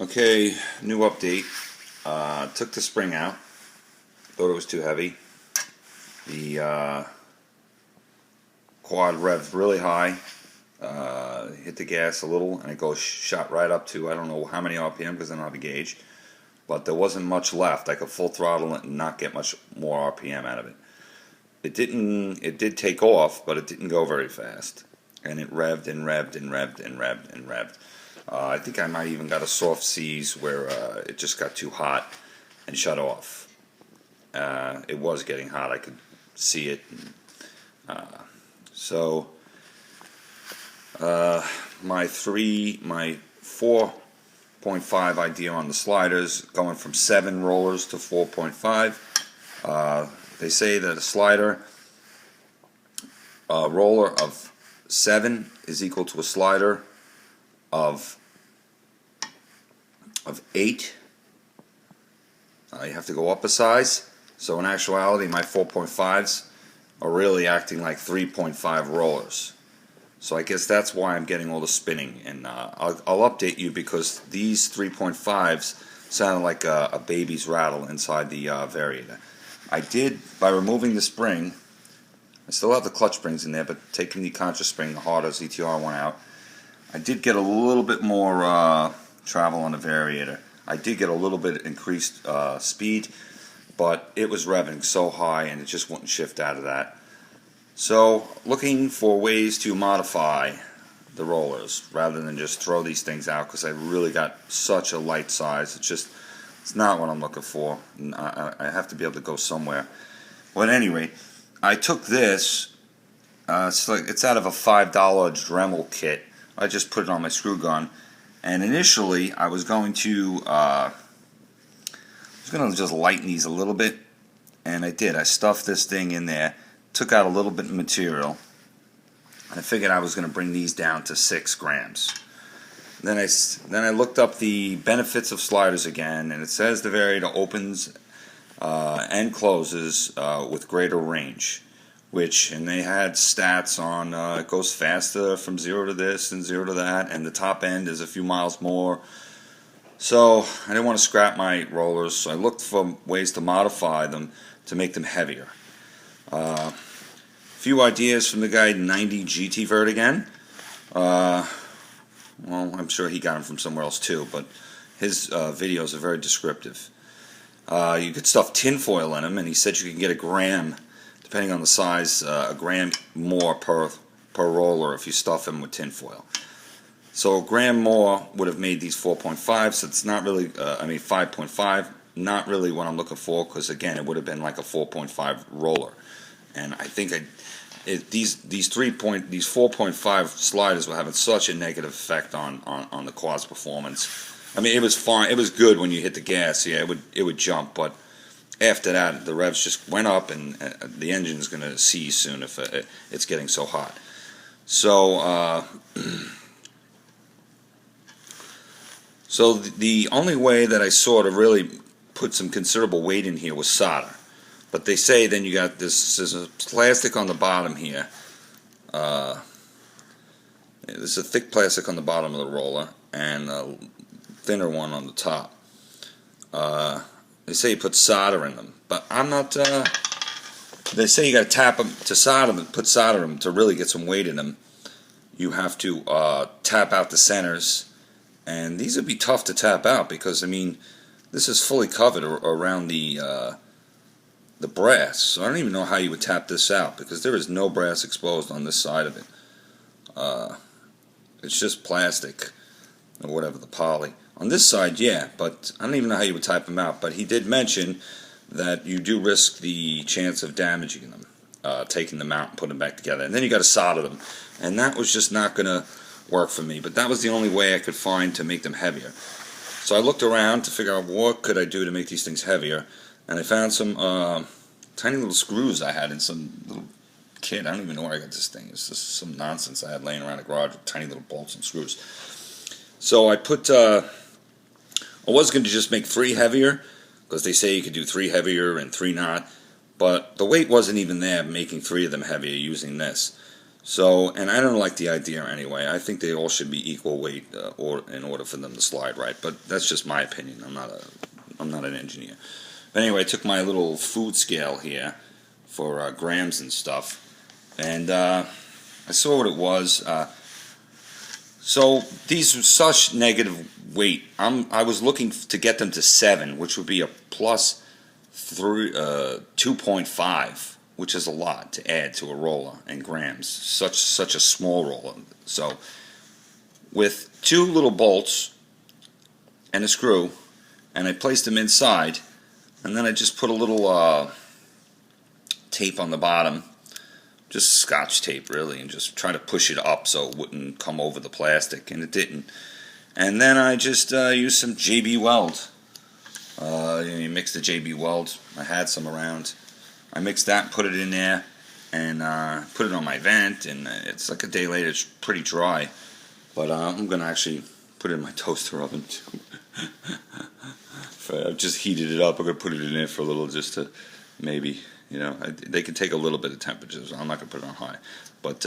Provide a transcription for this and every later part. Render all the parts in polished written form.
Okay, new update. Took the spring out. Thought it was too heavy. The quad revved really high. Hit the gas a little, and it shot right up to I don't know how many RPM because I don't have a gauge. But there wasn't much left. I could full throttle it and not get much more RPM out of it. It didn't. It did take off, but it didn't go very fast. And it revved and revved and revved and revved and revved. I think I might even got a soft seize where it just got too hot and shut off. It was getting hot. I could see it. So my 4.5 idea on the sliders, going from 7 rollers to 4.5. They say that a slider roller of 7 is equal to a slider of 8. You have to go up a size. So in actuality, my 4.5s are really acting like 3.5 rollers. So I guess that's why I'm getting all the spinning. And I'll update you because these 3.5s sounded like a baby's rattle inside the variator. I did, by removing the spring, I still have the clutch springs in there, but taking the contra spring, the harder ZTR one out, I did get a little bit more travel on the variator. I did get a little bit increased speed, but it was revving so high and it just wouldn't shift out of that. So looking for ways to modify the rollers rather than just throw these things out because I really got such a light size. It's not what I'm looking for. I have to be able to go somewhere. Well, at any rate, I took this. It's out of a $5 Dremel kit. I just put it on my screw gun, and initially I was going to just lighten these a little bit, and I did. I stuffed this thing in there, took out a little bit of material, and I figured I was going to bring these down to 6 grams. Then I looked up the benefits of sliders again, and it says the variator opens and closes with greater range. And they had stats on it goes faster from 0 to this and 0 to that, and the top end is a few miles more. So I didn't want to scrap my rollers, so I looked for ways to modify them to make them heavier. Few ideas from the guy 90 GT Vert again. Well, I'm sure he got them from somewhere else too, but his videos are very descriptive. You could stuff tinfoil in them, and he said you can get a gram, depending on the size, a gram more per roller if you stuff them with tinfoil. So a gram more would have made these 4.5, so it's not really, 5.5, not really what I'm looking for, because again, it would have been like a 4.5 roller. And I think these 4.5 sliders were having such a negative effect on the quad's performance. I mean, it was fine. It was good when you hit the gas. Yeah, it would jump, but after that, the revs just went up, and the engine's going to seize soon if it's getting so hot. So, so the only way that I sort of really put some considerable weight in here was solder. But they say then you got there's a plastic on the bottom here. There's a thick plastic on the bottom of the roller and a thinner one on the top. They say you put solder in them, but I'm not. They say you got to tap them to solder them, put solder in them to really get some weight in them. You have to tap out the centers, and these would be tough to tap out because I mean this is fully covered around the brass, so I don't even know how you would tap this out because there is no brass exposed on this side of it. It's just plastic or whatever, the poly. On this side, yeah, but I don't even know how you would type them out. But he did mention that you do risk the chance of damaging them, taking them out and putting them back together. And then you got to solder them. And that was just not going to work for me. But that was the only way I could find to make them heavier. So I looked around to figure out what could I do to make these things heavier. And I found some tiny little screws I had in some little kit. I don't even know where I got this thing. It's just some nonsense I had laying around the garage with tiny little bolts and screws. So I put, I was going to just make 3 heavier, because they say you could do 3 heavier and 3 not, but the weight wasn't even there making 3 of them heavier using this. So, and I don't like the idea anyway. I think they all should be equal weight, or in order for them to slide right. But that's just my opinion. I'm not an engineer. But anyway, I took my little food scale here for grams and stuff, and I saw what it was. So these are such negative weight. I was looking to get them to 7, which would be a plus 2.5, which is a lot to add to a roller in grams. Such a small roller. So with 2 little bolts and a screw, and I placed them inside, and then I just put a little tape on the bottom, just Scotch tape really, and just try to push it up so it wouldn't come over the plastic, and it didn't. And then I just used some JB Weld. You mix the JB Weld. I had some around. I mixed that, put it in there, and put it on my vent, and it's like a day later, it's pretty dry. But I'm going to actually put it in my toaster oven too. I've just heated it up. I'm going to put it in there for a little, just to maybe, they can take a little bit of temperature, so I'm not going to put it on high. But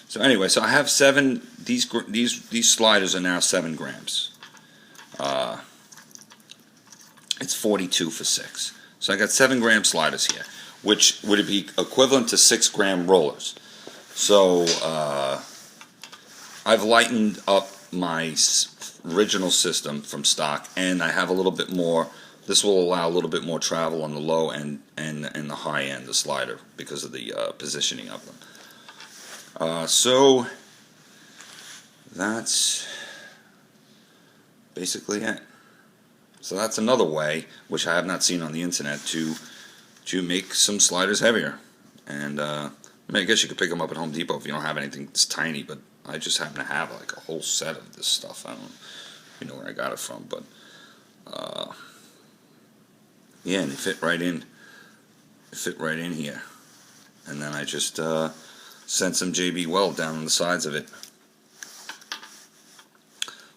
so anyway, so I have 7. These sliders are now 7 grams. It's 42 for 6. So I got 7-gram sliders here, which would be equivalent to 6-gram rollers. So I've lightened up my original system from stock, and I have a little bit more. This will allow a little bit more travel on the low end and the high end, the slider, because of the positioning of them. So that's basically it. So that's another way, which I have not seen on the internet, to make some sliders heavier. And I guess you could pick them up at Home Depot if you don't have anything that's tiny, but I just happen to have like a whole set of this stuff. I don't know where I got it from, but yeah, and they fit right in. They fit right in here. And then I just sent some JB Weld down on the sides of it.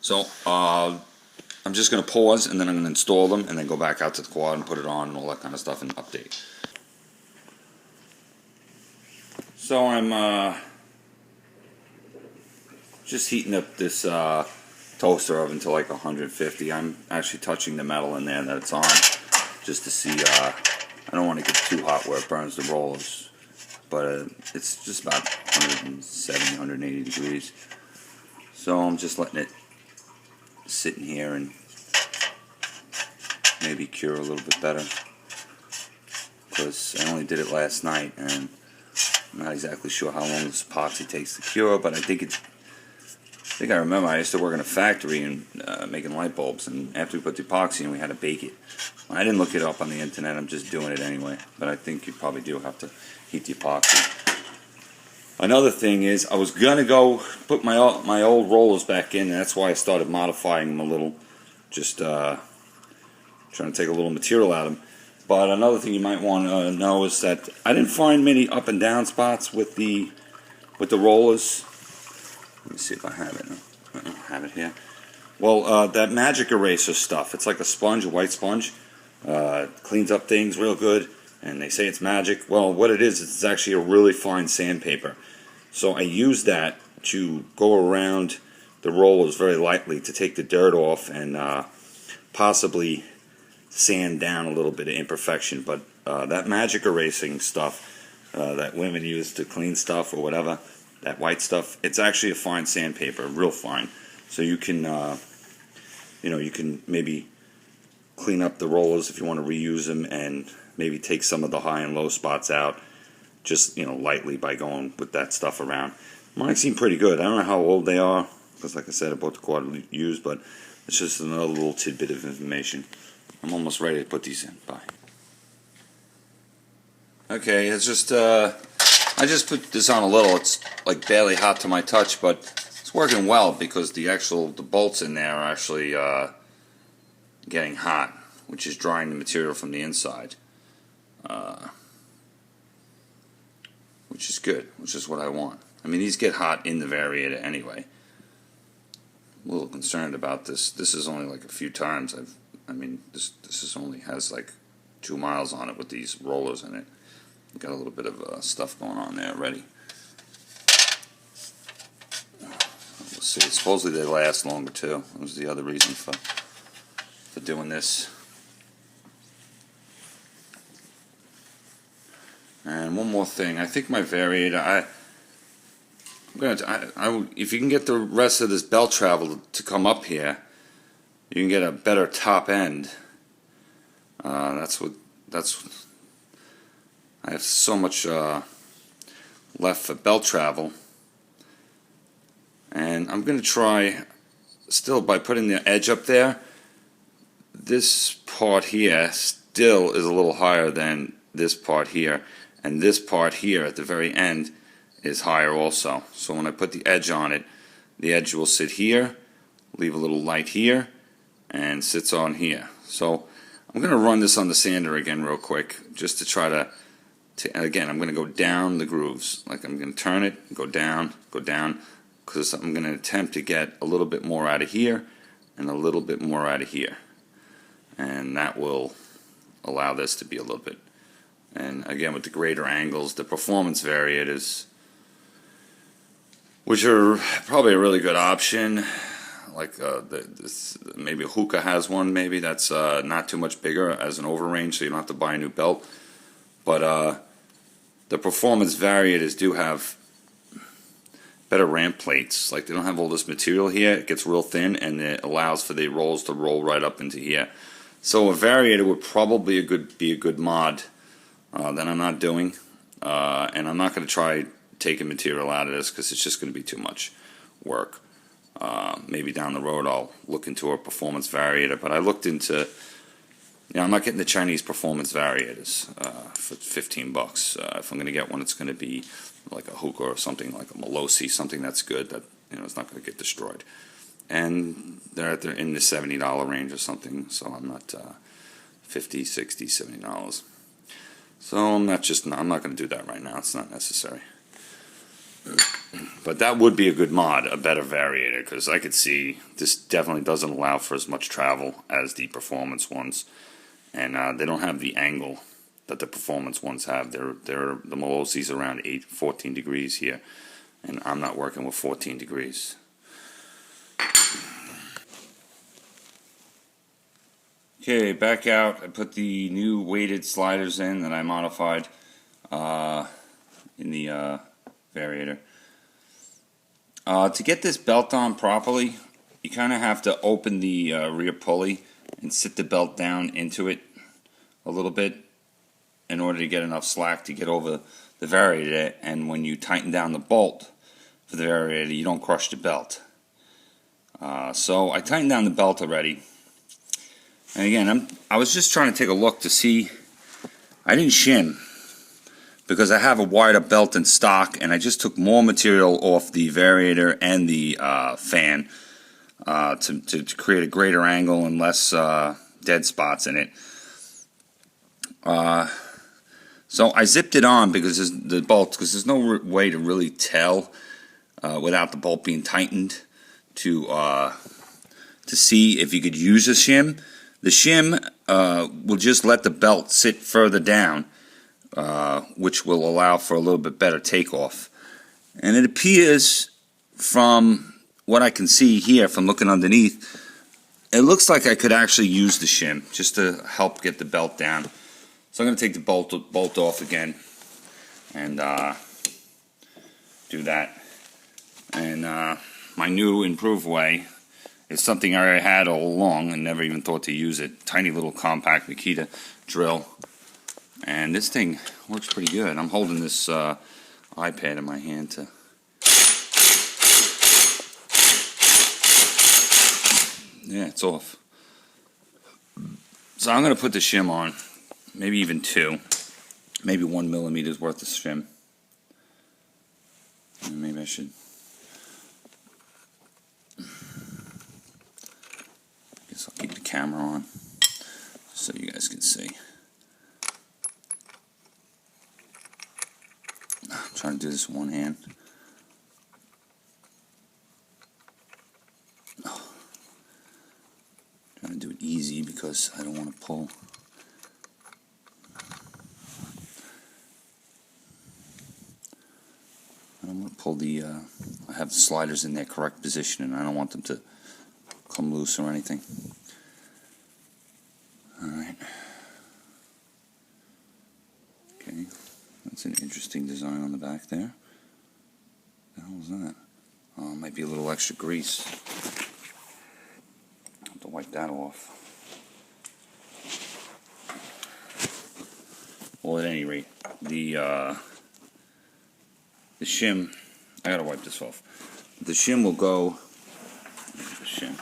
So I'm just going to pause, and then I'm going to install them, and then go back out to the quad and put it on and all that kind of stuff and update. So I'm just heating up this toaster oven to like 150. I'm actually touching the metal in there that it's on, just to see. I don't want to get too hot where it burns the rollers, but it's just about 170, 180 degrees. So I'm just letting it sit in here and maybe cure a little bit better, because I only did it last night, and I'm not exactly sure how long this epoxy takes to cure, but I think I remember I used to work in a factory and making light bulbs, and after we put the epoxy in, we had to bake it. I didn't look it up on the internet, I'm just doing it anyway, but I think you probably do have to heat the epoxy. Another thing is, I was going to go put my old rollers back in, and that's why I started modifying them a little, just trying to take a little material out of them. But another thing you might want to know is that I didn't find many up and down spots with the rollers. Let me see if I have it. I don't have it here. Well, that magic eraser stuff, it's like a sponge, a white sponge. Cleans up things real good, and they say it's magic. Well, what it is, it's actually a really fine sandpaper. So I use that to go around the rollers very lightly to take the dirt off and possibly sand down a little bit of imperfection. But that magic erasing stuff that women use to clean stuff or whatever, that white stuff, it's actually a fine sandpaper, real fine. So you can, you can maybe clean up the rollers if you want to reuse them, and maybe take some of the high and low spots out, just lightly, by going with that stuff around. Mine seem pretty good. I don't know how old they are, because like I said, I bought the quad used, but it's just another little tidbit of information. I'm almost ready to put these in. Bye. Okay, it's just I just put this on a little. It's like barely hot to my touch, but it's working well, because the bolts in there are actually getting hot, which is drying the material from the inside, which is good, which is what I want. I mean, these get hot in the variator anyway. I'm a little concerned about this. This is only like a few times this is only has like 2 miles on it with these rollers in it. Got a little bit of stuff going on there already. see, supposedly they last longer too. That was the other reason for doing this. And one more thing, I think my variator, if you can get the rest of this belt travel to come up here, you can get a better top end. That's I have so much left for belt travel, and I'm going to try still by putting the edge up there. This part here still is a little higher than this part here, and this part here at the very end is higher also. So when I put the edge on it, the edge will sit here, leave a little light here, and sits on here. So I'm going to run this on the sander again real quick, just to try to again, I'm going to go down the grooves. Like I'm going to turn it, go down, because I'm going to attempt to get a little bit more out of here and a little bit more out of here. And that will allow this to be a little bit. And again, with the greater angles, the performance variators, which are probably a really good option. Like maybe Hookah has one, maybe that's not too much bigger as an overrange, so you don't have to buy a new belt. But the performance variators do have better ramp plates. Like they don't have all this material here. It gets real thin, and it allows for the rolls to roll right up into here. So a variator would probably be a good mod that I'm not doing, and I'm not going to try taking material out of this because it's just going to be too much work. Maybe down the road I'll look into a performance variator, but I looked into, I'm not getting the Chinese performance variators for $15. If I'm going to get one, it's going to be like a Hookah or something like a Molosi, something that's good, that it's not going to get destroyed. And they're in the $70 range or something, so I'm not $50, $60, $70. So I'm not going to do that right now. It's not necessary. But that would be a good mod, a better variator, because I could see this definitely doesn't allow for as much travel as the performance ones, and they don't have the angle that the performance ones have. The Molosi's around 14 degrees here, and I'm not working with 14 degrees. Okay, back out. I put the new weighted sliders in that I modified in the variator. To get this belt on properly, you kind of have to open the rear pulley and sit the belt down into it a little bit in order to get enough slack to get over the variator. And when you tighten down the bolt for the variator, you don't crush the belt. So I tightened down the belt already. And again, I was just trying to take a look to see. I didn't shim because I have a wired up belt in stock, and I just took more material off the variator and the fan to create a greater angle and less dead spots in it. So I zipped it on because there's no way to really tell without the bolt being tightened to see if you could use a shim. The shim will just let the belt sit further down, which will allow for a little bit better takeoff. And it appears, from what I can see here from looking underneath, it looks like I could actually use the shim just to help get the belt down. So I'm going to take the bolt off again and do that. And my new improved way is something I already had all along and never even thought to use it. Tiny little compact Makita drill. And this thing works pretty good. I'm holding this iPad in my hand to... Yeah, it's off. So I'm going to put the shim on. Maybe even 2. Maybe 1 millimeter's worth of shim. And maybe I should... Guess I'll keep the camera on so you guys can see. I'm trying to do this with one hand. Trying to do it easy because I don't want to pull. careful. I have the sliders in their correct position, and I don't want them to come loose or anything. Alright. Okay, that's an interesting design on the back there. What the hell was that? Oh, it might be a little extra grease. I'll have to wipe that off. Well, at any rate, the shim, I gotta wipe this off. The shim will go, the shim.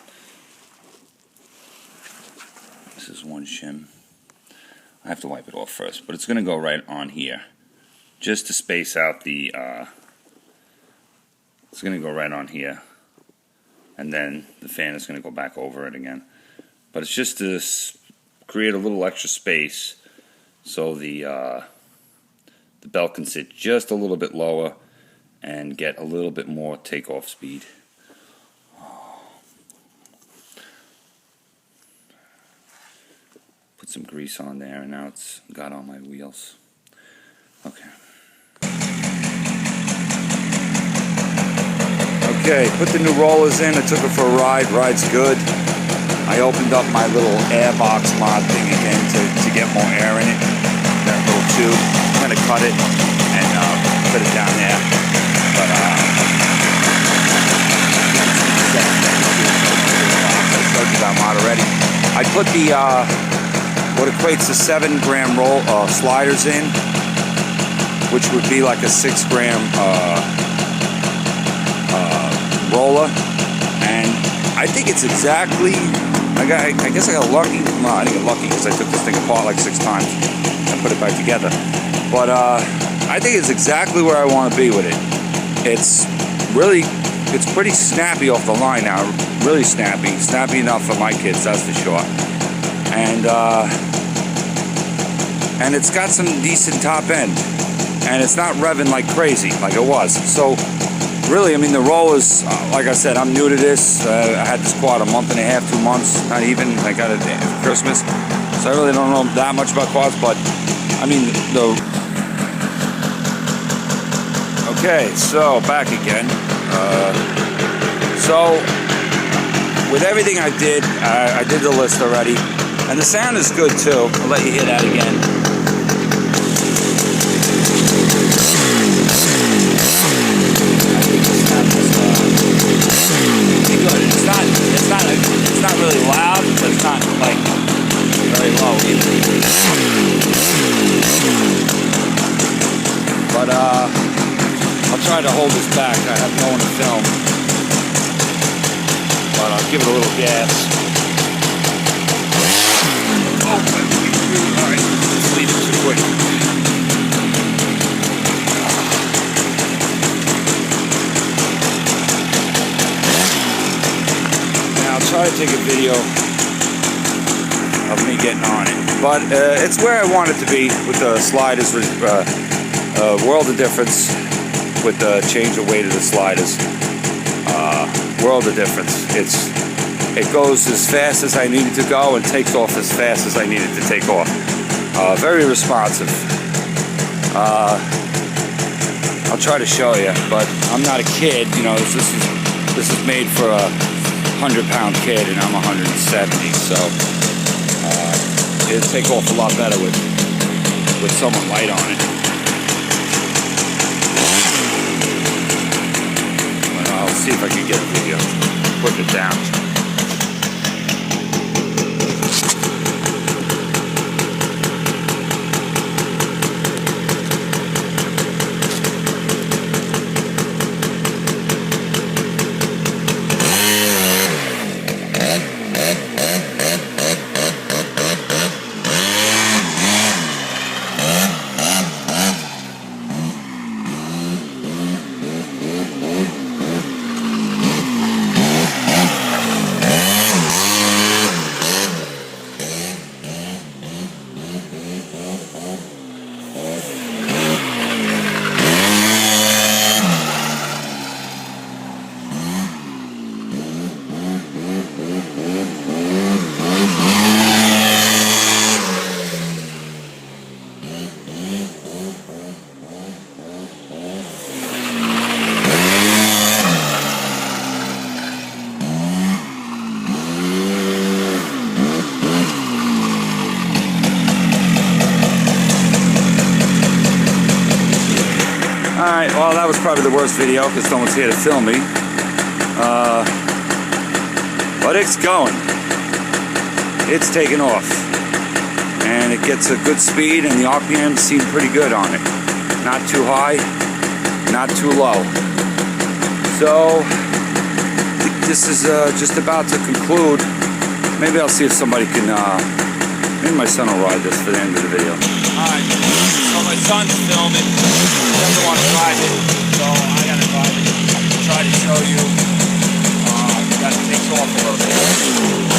This is one shim. I have to wipe it off first, but it's gonna go right on here. Just to space out the, it's gonna go right on here. And then the fan is gonna go back over it again. But it's just to create a little extra space so the belt can sit just a little bit lower and get a little bit more takeoff speed. Put some grease on there, and now it's got on my wheels. Okay. Okay, put the new rollers in. I took it for a ride. Ride's good. I opened up my little air box mod thing again to get more air in it. That little tube. I'm going to cut it and put it down there. But I showed you that mod already. I put the what equates to 7-gram sliders in, which would be like a 6-gram roller, and I think it's exactly. I guess I got lucky. No, I didn't get lucky because I took this thing apart like 6 times and put it back together. But I think it's exactly where I want to be with it. It's pretty snappy off the line now. Really snappy enough for my kids, that's for sure. And it's got some decent top end, and it's not revving like crazy like it was. So really, I mean, the rollers, like I said, I'm new to this. I had this quad a month and a half, 2 months, not even. I got it for Christmas, so I really don't know that much about quads. But I mean, okay, so back again. So with everything I did the list already, and the sound is good too. I'll let you hear that again. It's not really loud, but it's not like very low either. But I'll try to hold this back. I have no one to film, but I'll give it a little gas. Oh, all right, let's leave it too quick. I'll try to take a video of me getting on it, but it's where I want it to be with the sliders. World of difference with the change of weight of the sliders. World of difference. It goes as fast as I need it to go and takes off as fast as I need it to take off. Very responsive. I'll try to show you, but I'm not a kid. You know, this is made for a 100-pound kid, and I'm 170, so it'll take off a lot better with someone light on it. But I'll see if I can get a video putting it down. Well, that was probably the worst video because no one's here to film me. But it's going. It's taking off. And it gets a good speed, and the RPMs seem pretty good on it. Not too high, not too low. So, this is just about to conclude. Maybe I'll see if somebody can, maybe my son will ride this for the end of the video. Alright, so my son's filming. He doesn't want to drive it, so I gotta drive it. I can try to show you that it takes off a little bit.